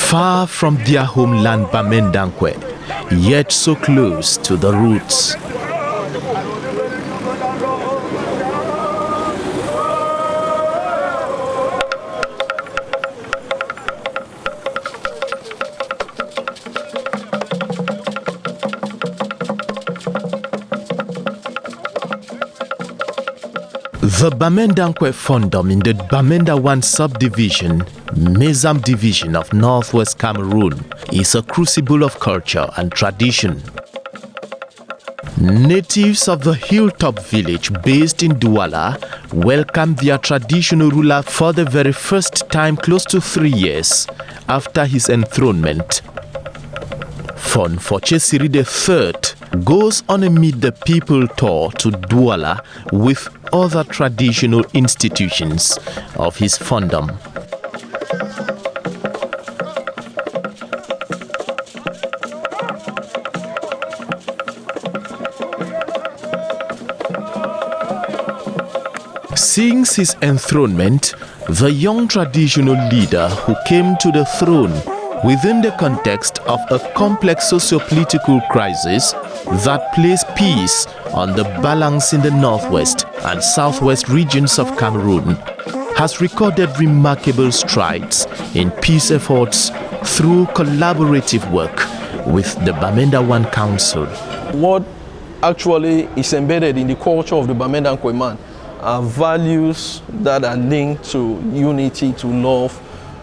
Far from their homeland Bamendankwe, yet so close to the roots. The Bamendankwe Fondom in the Bamenda 1 subdivision, Mezam division of northwest Cameroon, is a crucible of culture and tradition. Natives of the hilltop village based in Douala welcomed their traditional ruler for the very first time close to 3 years after his enthronement. Fon Forchesiri III goes on a Meet the People tour to Douala with other traditional institutions of his fondom. Since his enthronement, the young traditional leader who came to the throne within the context of a complex socio-political crisis that placed peace on the balance in the northwest and southwest regions of Cameroon, has recorded remarkable strides in peace efforts through collaborative work with the Bamenda 1 Council. What actually is embedded in the culture of the Bamendankwe man are values that are linked to unity, to love,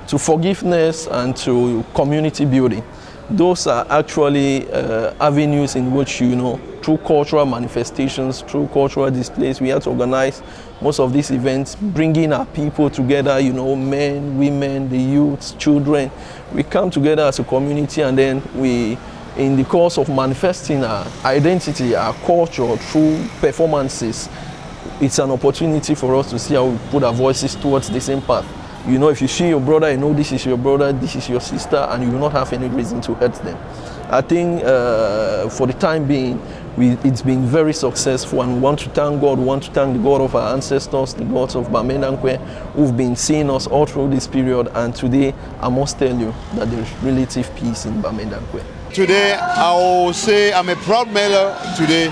to forgiveness, and to community building. Those are actually avenues in which, through cultural manifestations, through cultural displays, we have to organize most of these events, bringing our people together, men, women, the youths, children. We come together as a community, and then we, in the course of manifesting our identity, our culture through performances, it's an opportunity for us to see how we put our voices towards the same path. If you see your brother, this is your brother, this is your sister, and you will not have any reason to hurt them. I think for the time being, it's been very successful, and we want to thank God. We want to thank the God of our ancestors, the gods of Bamendankwe, who've been seeing us all through this period. And today, I must tell you that there is relative peace in Bamendankwe. Today, I will say I'm a proud mayor today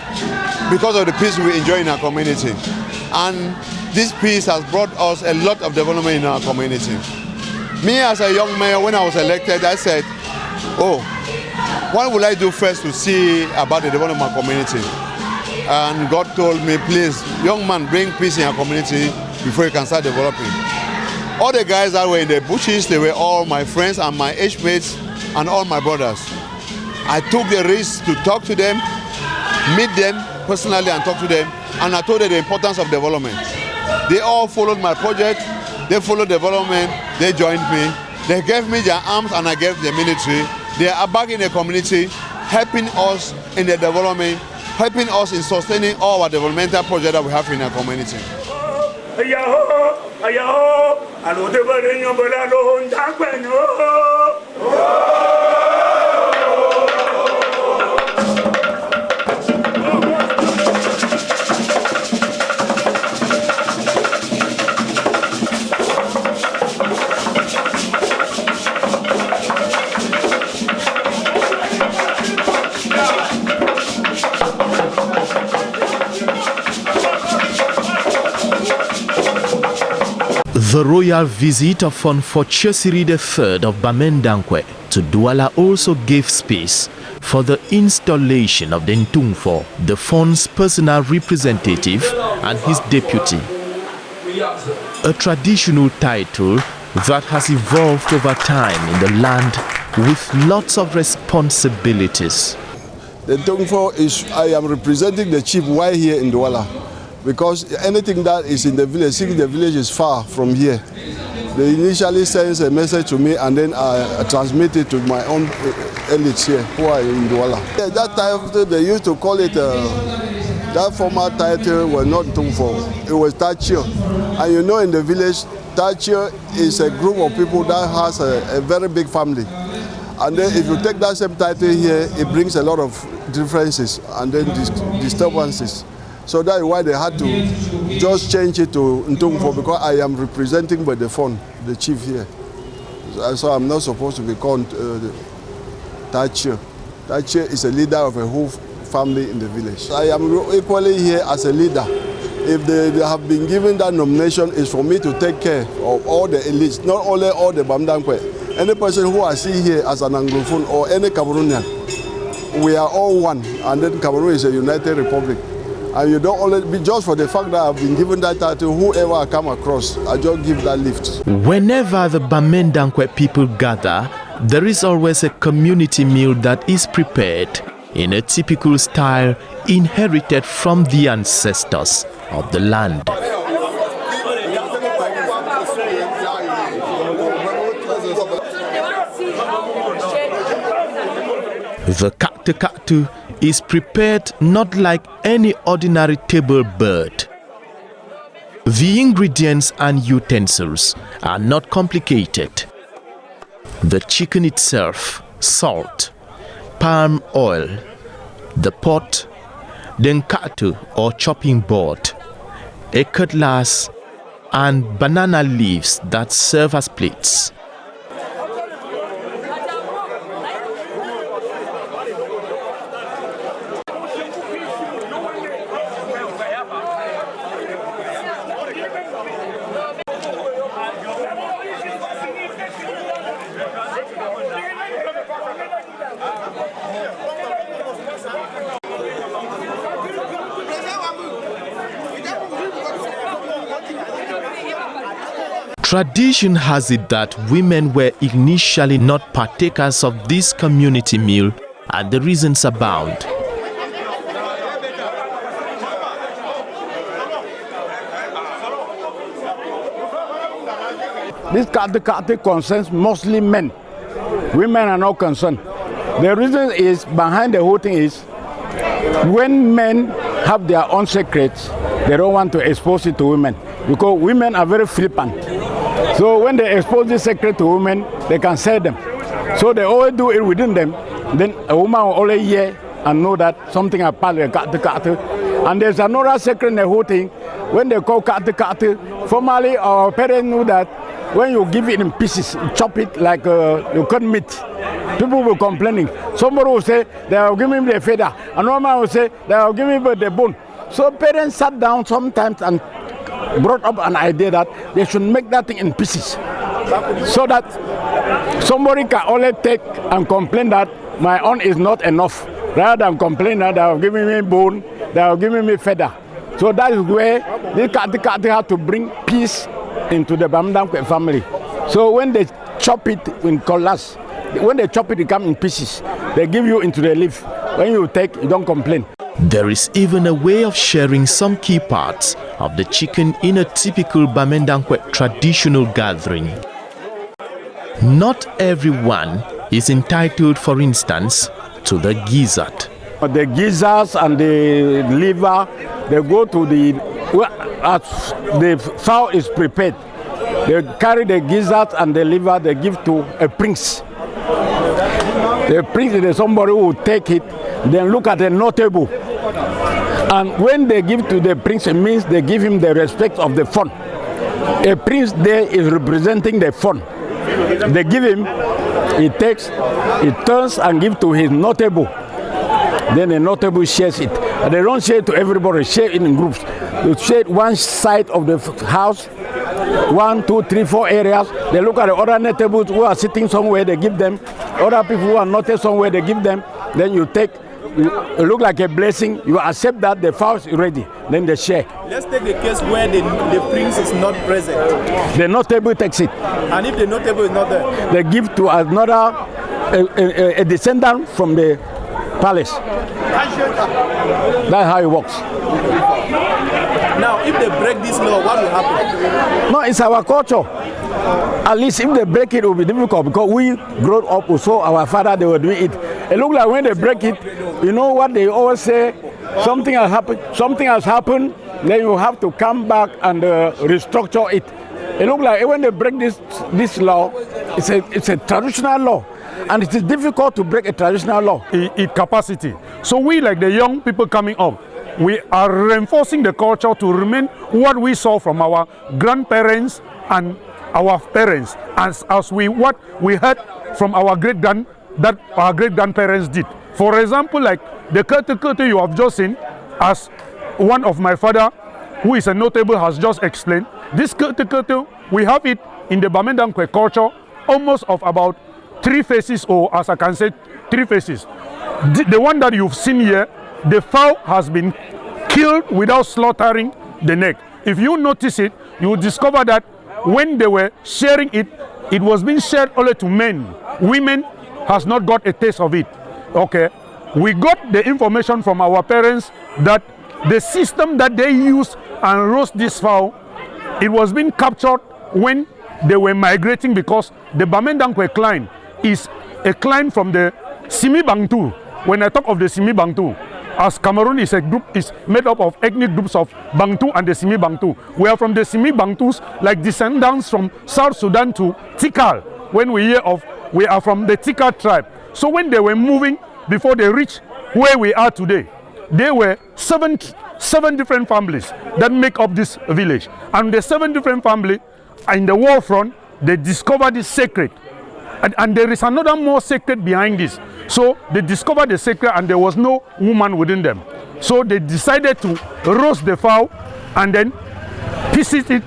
because of the peace we enjoy in our community. And this peace has brought us a lot of development in our community. Me as a young mayor, when I was elected, I said, what will I do first to see about the development of my community? And God told me, please, young man, bring peace in our community before you can start developing. All the guys that were in the bushes, they were all my friends and my age mates and all my brothers. I took the risk to talk to them, meet them personally and talk to them, and I told them the importance of development. They all followed my project, they followed development, they joined me. They gave me their arms and I gave the military. They are back in the community, helping us in the development, helping us in sustaining all our developmental projects that we have in our community. The royal visit of Fon Forchesiri III of Bamendankwe to Douala also gave space for the installation of the Ntungfo, the Fon's personal representative and his deputy. A traditional title that has evolved over time in the land with lots of responsibilities. The Ntungfo is, I am representing the chief while here in Douala. Because anything that is in the village, since the village is far from here, they initially send a message to me and then I transmit it to my own elites here who are in Douala. That time they used to call it, that former title was not Ntungfo, it was Tachio. And in the village, Tachio is a group of people that has a very big family. And then if you take that same title here, it brings a lot of differences and then disturbances. So that's why they had to just change it to Ntungfo because I am representing by the Fon, the chief here. So I'm not supposed to be called Tachi. Tachi is a leader of a whole family in the village. I am equally here as a leader. If they have been given that nomination, it's for me to take care of all the elites, not only all the Bamendankwe. Any person who I see here as an Anglophone or any Cameroonian, we are all one, and then Cameroon is a united republic. And you don't only be just for the fact that I've been given that title, whoever I come across, I just give that lift. Whenever the Bamendankwe people gather, there is always a community meal that is prepared in a typical style inherited from the ancestors of the land. The katu is prepared not like any ordinary table bird. The ingredients and utensils are not complicated. The chicken itself, salt, palm oil, the pot, the nkatu or chopping board, a cutlass, and banana leaves that serve as plates. Tradition has it that women were initially not partakers of this community meal, and the reasons abound. This katu concerns mostly men. Women are not concerned. The reason is behind the whole thing is when men have their own secrets, they don't want to expose it to women because women are very flippant. So when they expose this secret to women, they can sell them. So they always do it within them. Then a woman will always hear and know that something is part of katu. And there's another secret in the whole thing. When they call katu, formerly our parents knew that when you give it in pieces, chop it like you cut meat, people will complaining. Somebody will say, they will give me the feather. Another man will say, they will give me the bone. So parents sat down sometimes and brought up an idea that they should make that thing in pieces so that somebody can only take and complain that my own is not enough rather than complain that they are giving me bone, they are giving me feather. So that is where the katu have to bring peace into the Bamendankwe family. So when they chop it in collars, when they chop it, it comes in pieces. They give you into the leaf. When you take, you don't complain. There is even a way of sharing some key parts of the chicken in a typical Bamendankwe traditional gathering. Not everyone is entitled, for instance, to the gizzard. The gizzards and the liver, they go to as the fowl is prepared. They carry the gizzards and the liver, they give to a prince. The prince is somebody who will take it, then look at the notable. And when they give to the prince, it means they give him the respect of the fon. A prince there is representing the fon. They give him, he takes, he turns and gives to his notable. Then the notable shares it. And they don't share it to everybody, share it in groups. You share one side of the house, 1, 2, 3, 4 areas. They look at the other notables who are sitting somewhere, they give them. Other people who are not somewhere, they give them. Then you take, you look like a blessing, you accept that the fowl is ready, then they share. Let's take the case where the prince is not present. The notable takes it. And if the notable is not there? They give to another, a descendant from the palace. That's how it works. Now, if they break this law, what will happen? No, it's our culture. At least if they break it, it will be difficult because we grew up, we saw our father, they were doing it. It looks like when they break it, you know what they always say, something has happened, then you have to come back and restructure it. It looks like when they break this law, it's a traditional law. And it is difficult to break a traditional law. In capacity. So we, like the young people coming up, we are reinforcing the culture to remain what we saw from our grandparents and our parents, as what we heard from our great-grandparents did. For example, like the Kete you have just seen, as one of my father, who is a notable, has just explained, this Kete, we have it in the Bamendankwe culture, almost of about 3 phases, or as I can say, 3 phases. The one that you've seen here, the fowl has been killed without slaughtering the neck. If you notice it, you will discover that when they were sharing it, it was being shared only to men. Women has not got a taste of it. Okay, we got the information from our parents that the system that they used and roast this fowl, it was being captured when they were migrating, because the Bamendankwe clan is a clan from the Simi Bantu. When I talk of the Simi Bantu, as Cameroon is a group, is made up of ethnic groups of Bantu and the Simi Bantu. We are from the Simi Bantus, like descendants from South Sudan to Tikal. When we hear of, we are from the Tikal tribe. So when they were moving, before they reached where we are today, there were seven different families that make up this village. And the 7 different families in the war front, they discovered this secret. And there is another more secret behind this. So they discovered the secret and there was no woman within them. So they decided to roast the fowl and then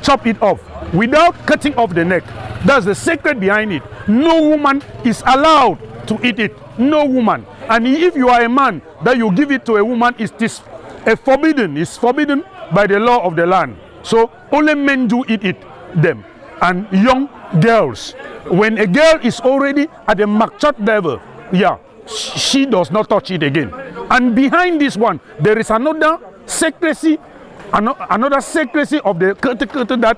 chop it off without cutting off the neck. That's the secret behind it. No woman is allowed to eat it. No woman. And if you are a man that you give it to a woman, it's forbidden by the law of the land. So only men do eat them. And young girls. When a girl is already at the matured level, yeah, she does not touch it again. And behind this one, there is another secrecy of the Kete that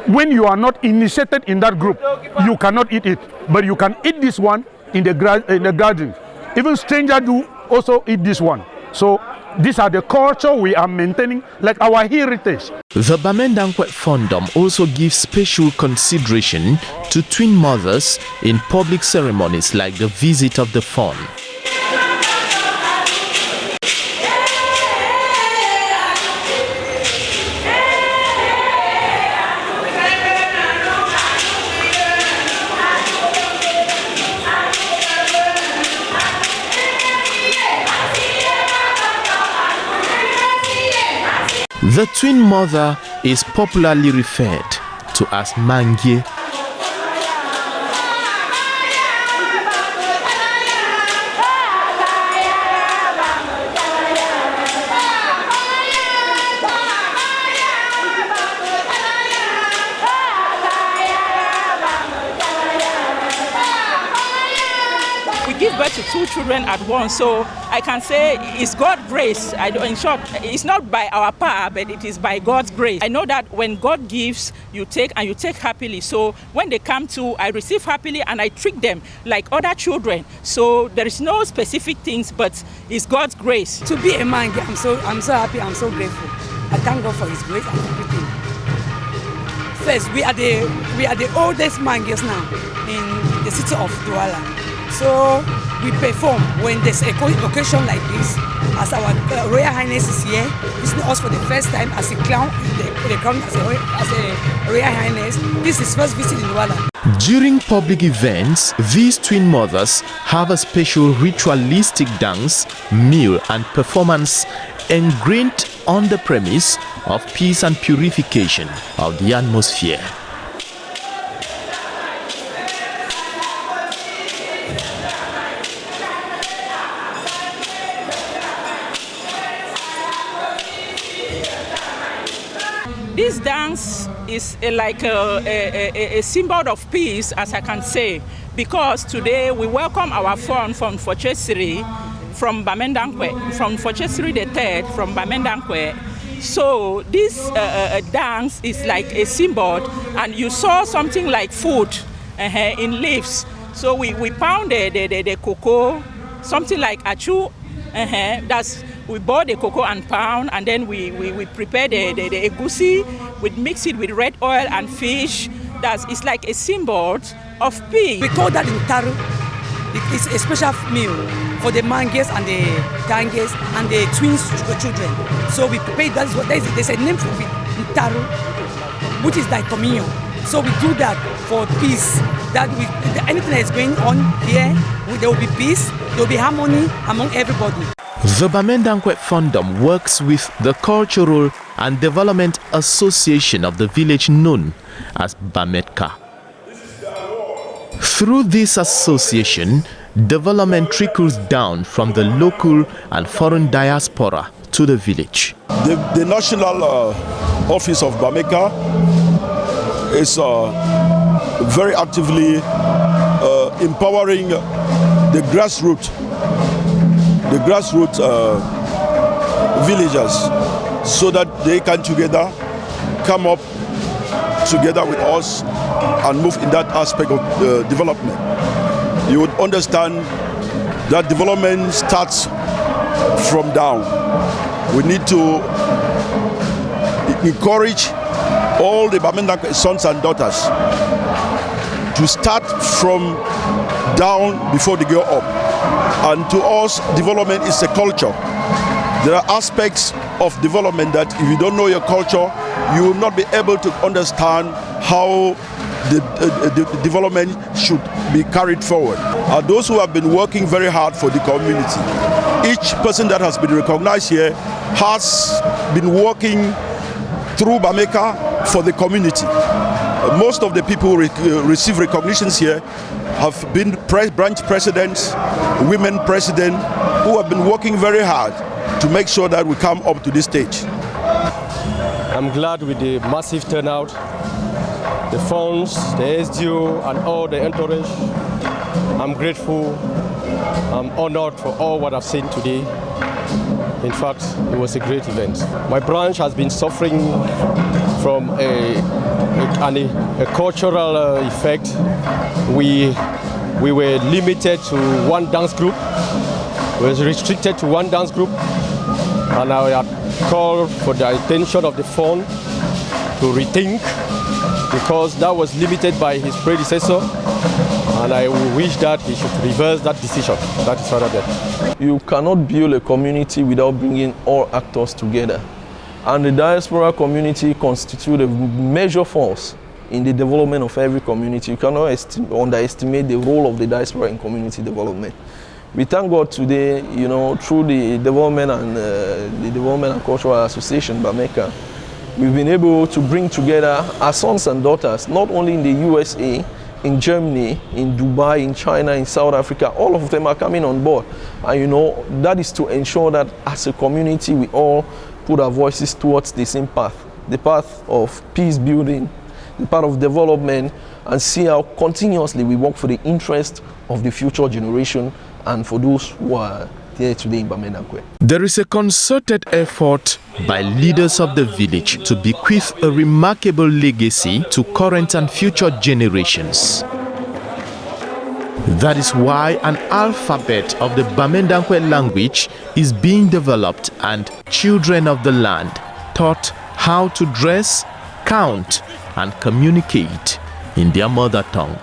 when you are not initiated in that group, you cannot eat it. But you can eat this one in the garden. Even strangers do also eat this one. So these are the culture we are maintaining, like our heritage. The Bamendankwe Fondom also gives special consideration to twin mothers in public ceremonies like the visit of the Fon. The twin mother is popularly referred to as Mangie. Give birth to 2 children at once, so I can say it's God's grace. In short, it's not by our power, but it is by God's grace. I know that when God gives, you take, and you take happily. So when they come to, I receive happily and I treat them like other children. So there is no specific things, but it's God's grace. To be a man, I'm so happy, I'm so grateful. I thank God for His grace and everything. First, we are the oldest mangas now in the city of Douala. So we perform when there's a occasion like this, as our Royal Highness is here, visiting us for the first time as a crown, the crown as a Royal Highness. This is first visit in Douala. During public events, these twin mothers have a special ritualistic dance, meal and performance ingrained on the premise of peace and purification of the atmosphere. This dance is like a symbol of peace, as I can say, because today we welcome our Fon Forchesiri from Bamendankwe, Fon Forchesiri III from Bamendankwe. So this dance is like a symbol, and you saw something like food in leaves. So we pound the cocoa, something like achu. We boil the cocoa and pound, and then we prepare the egusi. We mix it with red oil and fish. It's like a symbol of peace. We call that Ntaru. It's a special meal for the mangas and the tangas and the twins children. So we prepare that. There's a name for it, Ntaru, which is like communion. So we do that for peace. That anything that is going on here, there will be peace, there will be harmony among everybody. The Bamendankwe Fondom works with the Cultural and Development Association of the village known as Bamenda. Through this association, development trickles down from the local and foreign diaspora to the village. The national office of Bamenda is very actively empowering the grassroots villagers so that they can together come up together with us and move in that aspect of development. You would understand that development starts from down. We need to encourage all the Bamendankwe sons and daughters to start from down before they go up. And to us, development is a culture. There are aspects of development that if you don't know your culture, you will not be able to understand how the development should be carried forward. And those who have been working very hard for the community, each person that has been recognized here has been working through Bamenda for the community. Most of the people who receive recognitions here have been branch presidents, women presidents, who have been working very hard to make sure that we come up to this stage. I'm glad with the massive turnout, the funds, the SDO and all the entourage. I'm grateful, I'm honored for all what I've seen today. In fact, it was a great event. My branch has been suffering from a cultural effect. We were limited to one dance group. We were restricted to one dance group. And I had called for the attention of the fund to rethink, because that was limited by his predecessor. And I wish that he should reverse that decision. That is rather better. You cannot build a community without bringing all actors together. And the diaspora community constitutes a major force in the development of every community. You cannot underestimate the role of the diaspora in community development. We thank God today, through the Development and Cultural Association, Bamenda, we've been able to bring together our sons and daughters, not only in the USA, in Germany, in Dubai, in China, in South Africa. All of them are coming on board. And that is to ensure that as a community, we all put our voices towards the same path, the path of peace building, the path of development, and see how continuously we work for the interest of the future generation and for those who are here today in Bamendankwe. There is a concerted effort by leaders of the village to bequeath a remarkable legacy to current and future generations. That is why an alphabet of the Bamendankwe language is being developed, and children of the land taught how to dress, count, and communicate in their mother tongue.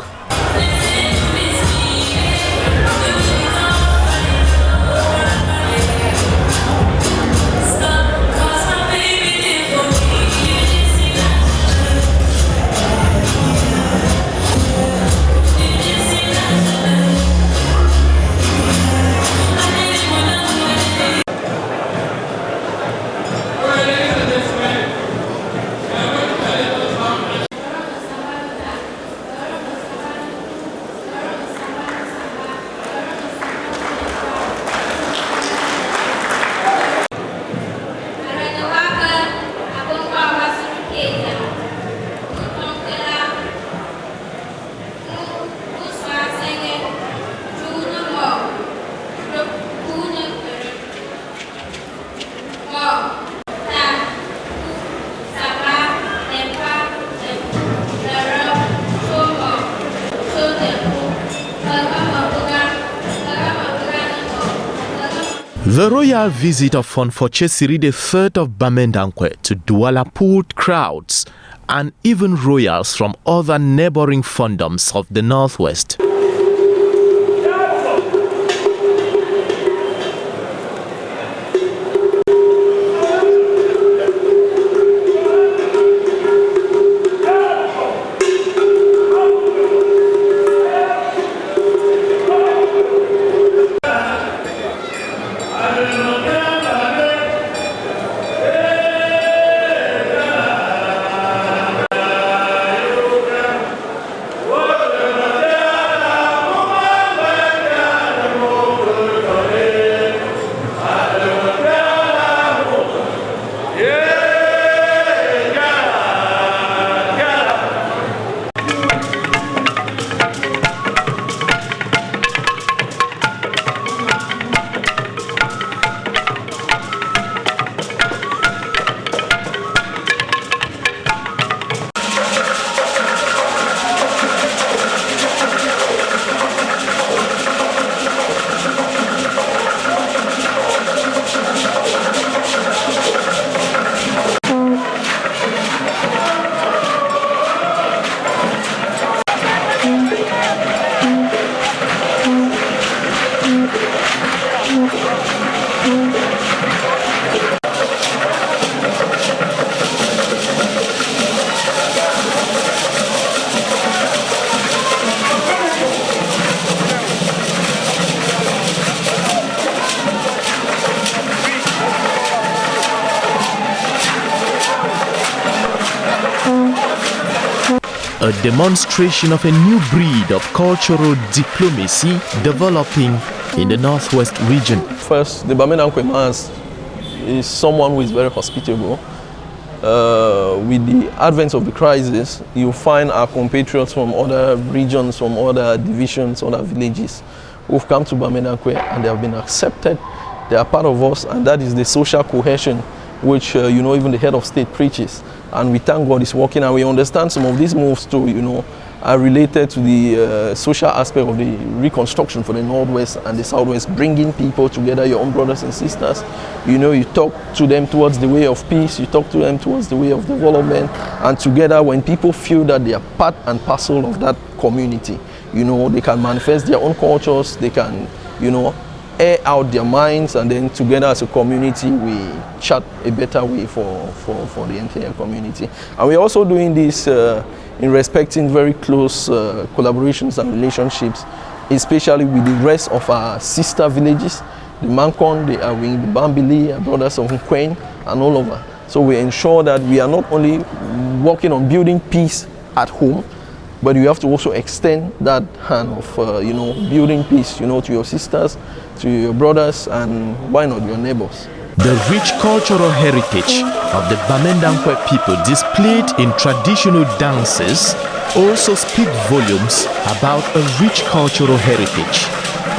The royal visit of Fon Forchesiri III of Bamendankwe to Douala pulled crowds and even royals from other neighboring fondoms of the northwest. A demonstration of a new breed of cultural diplomacy developing in the northwest region. First, the Bamendankwe man is someone who is very hospitable. With the advent of the crisis, you find our compatriots from other regions, from other divisions, other villages who've come to Bamendankwe and they have been accepted. They are part of us, and that is the social cohesion which even the head of state preaches. And we thank God it's working, and we understand some of these moves too, are related to the social aspect of the reconstruction for the Northwest and the Southwest, bringing people together, your own brothers and sisters. You talk to them towards the way of peace, you talk to them towards the way of development, and together when people feel that they are part and parcel of that community, they can manifest their own cultures, they can, air out their minds, and then together as a community we chart a better way for the entire community. And we're also doing this in respecting very close collaborations and relationships, especially with the rest of our sister villages, the Mankon, the Awing, the Bambili, our brothers of Nkwen, and all over. So we ensure that we are not only working on building peace at home, but you have to also extend that hand of building peace, to your sisters, to your brothers, and why not your neighbors. The rich cultural heritage of the Bamendankwe people displayed in traditional dances also speak volumes about a rich cultural heritage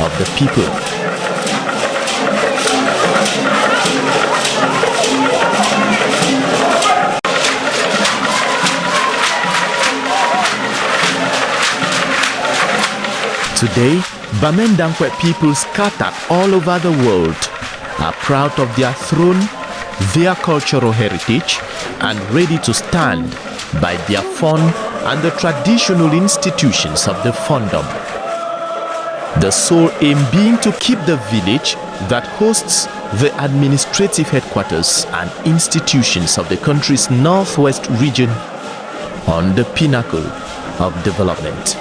of the people. Today, Bamendankwe people scattered all over the world are proud of their throne, their cultural heritage, and ready to stand by their Fon and the traditional institutions of the Fondom. The sole aim being to keep the village that hosts the administrative headquarters and institutions of the country's northwest region on the pinnacle of development.